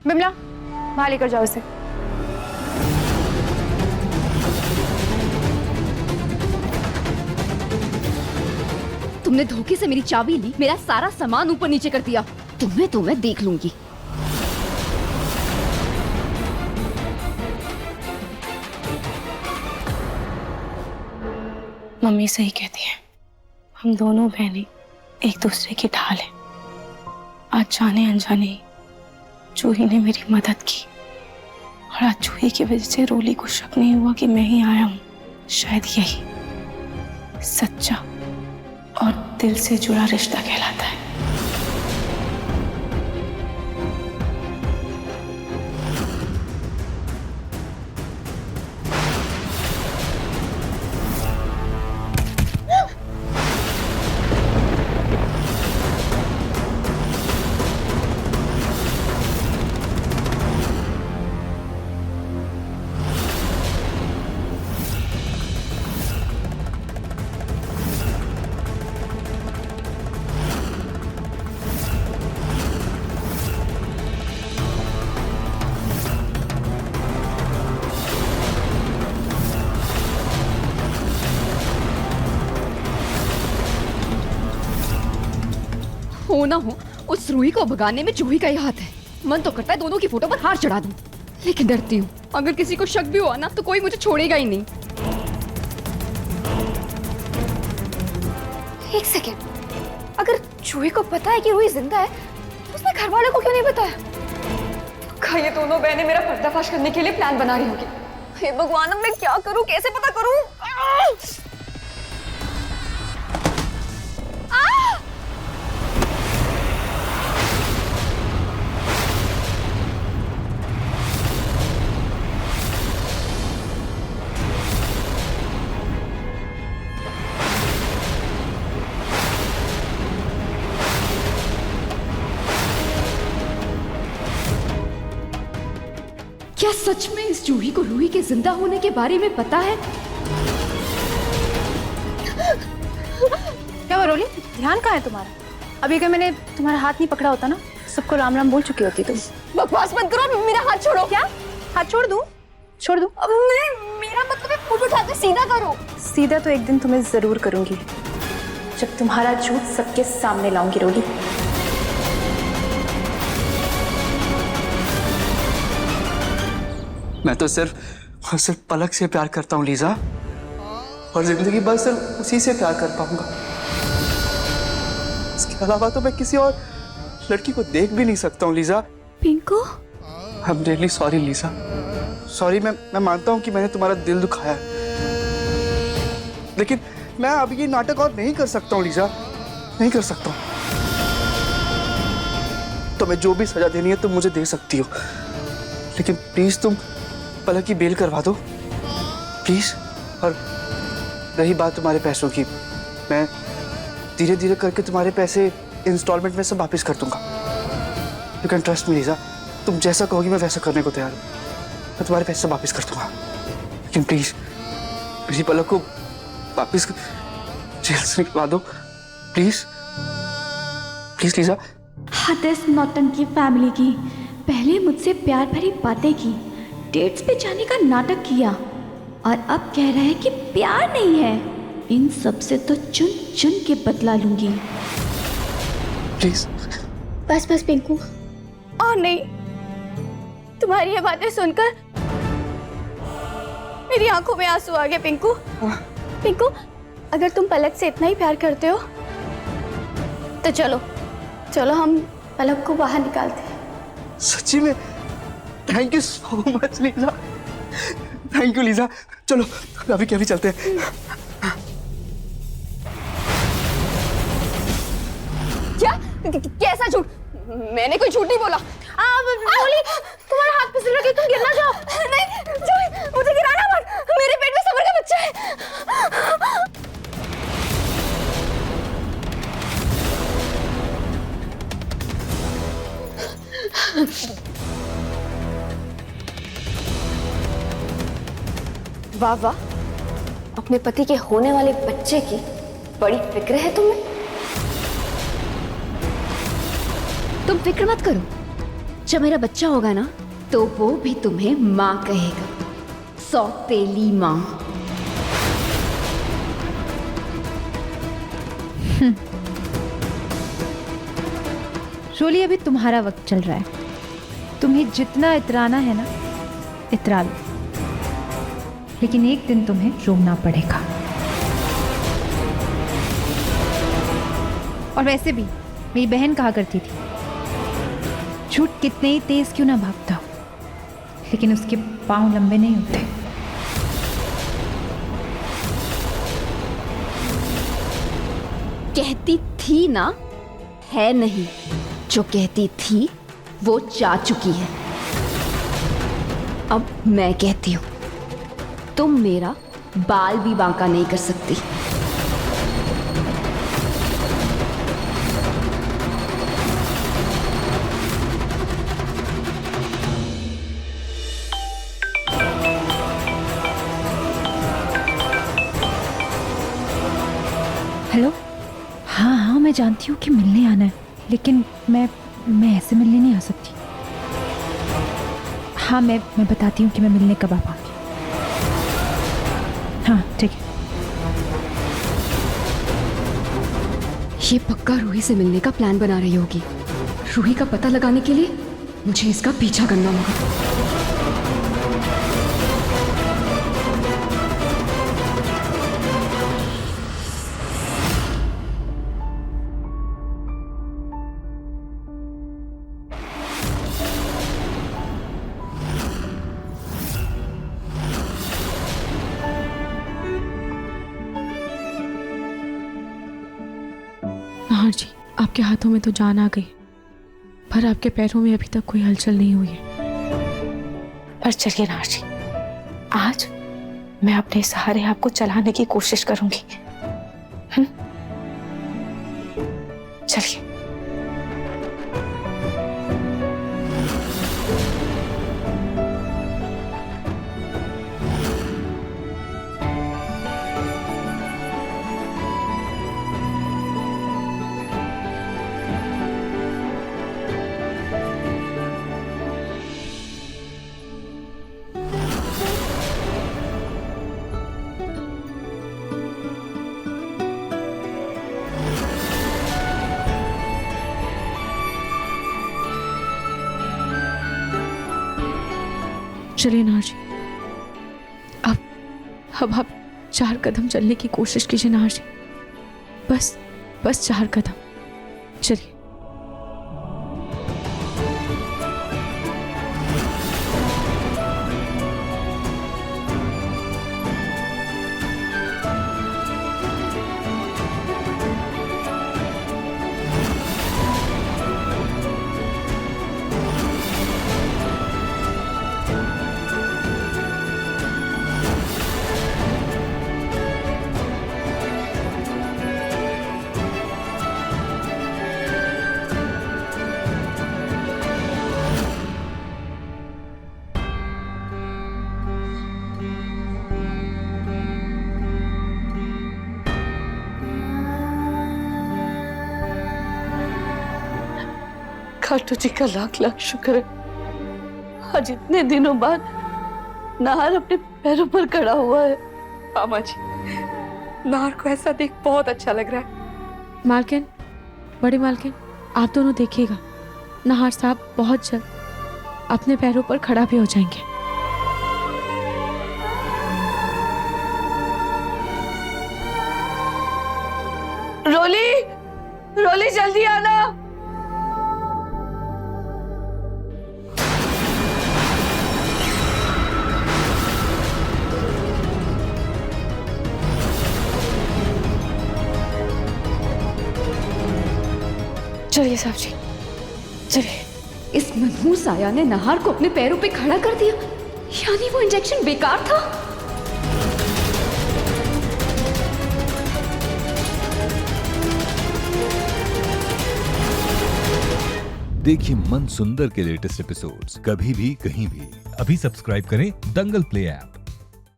बिमला वहां लेकर जाओ इसे। तुमने धोखे से मेरी चाबी ली, मेरा सारा सामान ऊपर नीचे कर दिया। तुम्हें तो मैं देख लूंगी। मम्मी सही कहती है, हम दोनों बहनें एक दूसरे की ढाल हैं। आज जाने अनजाने जूही ने मेरी मदद की और आज जूही की वजह से रोली को शक नहीं हुआ कि मैं ही आया हूँ। शायद यही सच्चा और दिल से जुड़ा रिश्ता कहलाता है। हो ना हो, उस रूही को भगाने में जूही का ही हाथ है। मन तो करता है दोनों की फोटो पर हार चढ़ा दूं, लेकिन डरती हूँ अगर किसी को शक भी हुआ ना तो कोई मुझे छोड़ेगा ही नहीं। एक सेकेंड, अगर जूही को पता है कि रूही जिंदा है तो उसने घर वाले को क्यों नहीं बताया? क्या ये दोनों बहनें मेरा पर्दाफाश करने के लिए प्लान बना रही होगी? हे भगवान, अब मैं क्या करूं, कैसे पता करूं? क्या सच में इस जूही को रूही के जिंदा होने के बारे में पता है? क्या रोली, ध्यान कहाँ है तुम्हारा? अभी अगर मैंने तुम्हारा हाथ नहीं पकड़ा होता ना, सबको राम राम बोल चुकी होती तुम। बकवास मत करो, मेरा हाथ छोड़ो। क्या हाथ छोड़ दूं? छोड़ दूं? अब मेरा मतलब है फुट उठाकर सीधा करो। सीधा तो एक दिन तुम्हें जरूर करूंगी, जब तुम्हारा झूठ सबके सामने लाऊंगी रोली। मैं तो सिर्फ और सिर्फ पलक से प्यार करता हूँ लीजा, और जिंदगी भर सिर्फ उसी से प्यार कर पाऊंगा। इसके अलावा तो मैं किसी और लड़की को देख भी नहीं सकता हूँ Lisa. Pinku, I am really sorry Lisa, sorry. मैं मानता हूँ कि मैंने तुम्हारा दिल दुखाया है, लेकिन मैं अब ये नाटक और नहीं कर सकता हूँ लीजा, नहीं कर सकता हूँ। तुम्हें जो भी सजा देनी है तुम मुझे दे सकती हो, लेकिन प्लीज तुम पलक की बेल करवा दो प्लीज। और रही बात तुम्हारे पैसों की, मैं धीरे धीरे करके तुम्हारे पैसे इंस्टॉलमेंट में सब वापस कर दूंगा। You can trust me Lisa, तुम जैसा कहोगी मैं वैसा करने को तैयार हूँ। मैं तुम्हारे पैसे सब वापस कर दूंगा, लेकिन प्लीज मेरी पलक को वापस जेल से निकलवा दो प्लीज, प्लीज लीजा। हद है इस नौटंकी फैमिली की। पहले मुझसे प्यार भरी बातें की, डेट्स पे जाने का नाटक किया, और अब कह रहा है कि प्यार नहीं है। इन सब से तो चुन चुन के बदला लूंगी। प्लीज बस बस पिंकू, और नहीं। तुम्हारी ये बातें सुनकर मेरी आंखों में आंसू आ गए। पिंकू, पिंकू, अगर तुम पलक से इतना ही प्यार करते हो तो चलो चलो हम पलक को बाहर निकालते हैं। सच्ची में thank you so much Lisa, thank you Lisa. चलो अभी क्या भी चलते हैं। क्या? कैसा झूठ? मैंने कोई झूठ नहीं बोला। रोली, तुम्हारे हाथ पे से लगे, तुम गिर ना जाओ। नहीं जूही, मुझे गिराना मत, मेरे पेट में सबर का बच्चा है। वाह वाह, अपने पति के होने वाले बच्चे की बड़ी फिक्र है तुम्हें। तुम फिक्र मत करो, जब मेरा बच्चा होगा ना तो वो भी तुम्हें माँ कहेगा, सौतेली माँ। रोली, अभी तुम्हारा वक्त चल रहा है, तुम्हें जितना इतराना है ना इतरा लो, लेकिन एक दिन तुम्हें रोना पड़ेगा। और वैसे भी मेरी बहन कहा करती थी, झूठ कितने ही तेज क्यों ना भागता हो, लेकिन उसके पांव लंबे नहीं होते। कहती थी ना, है नहीं। जो कहती थी वो जा चुकी है। अब मैं कहती हूं, तुम मेरा बाल भी बांका नहीं कर सकती। हेलो, हाँ हाँ मैं जानती हूँ कि मिलने आना है, लेकिन मैं ऐसे मिलने नहीं आ सकती। हाँ मैं बताती हूँ कि मैं मिलने कब आ पाऊंगी। हाँ ठीक है। ये पक्का रूही से मिलने का प्लान बना रही होगी। रूही का पता लगाने के लिए मुझे इसका पीछा करना होगा। नाहर जी, आपके हाथों में तो जान आ गई, पर आपके पैरों में अभी तक कोई हलचल नहीं हुई है। पर चलिए नाहर जी, आज मैं अपने सहारे आपको चलाने की कोशिश करूंगी। चलिए। चलिए नाहर जी, अब आप 4 कदम चलने की कोशिश कीजिए नाहर जी, बस 4 कदम। चलिए। खाटू जी का लाख लाख शुक्र है, आज इतने दिनों बाद नाहर अपने पैरों पर खड़ा हुआ है। मामा जी, नाहर को ऐसा देख बहुत अच्छा लग रहा है। मालकिन, बड़ी मालकिन, आप दोनों देखिएगा, नाहर साहब बहुत जल्द अपने पैरों पर खड़ा भी हो जाएंगे। रोली जल्दी आना। चलिए साहब जी, चलिए। इस मनहूस आया ने नाहर को अपने पैरों पे खड़ा कर दिया, यानी वो इंजेक्शन बेकार था। देखिए मन सुंदर के लेटेस्ट एपिसोड्स कभी भी कहीं भी। अभी सब्सक्राइब करें दंगल प्ले ऐप।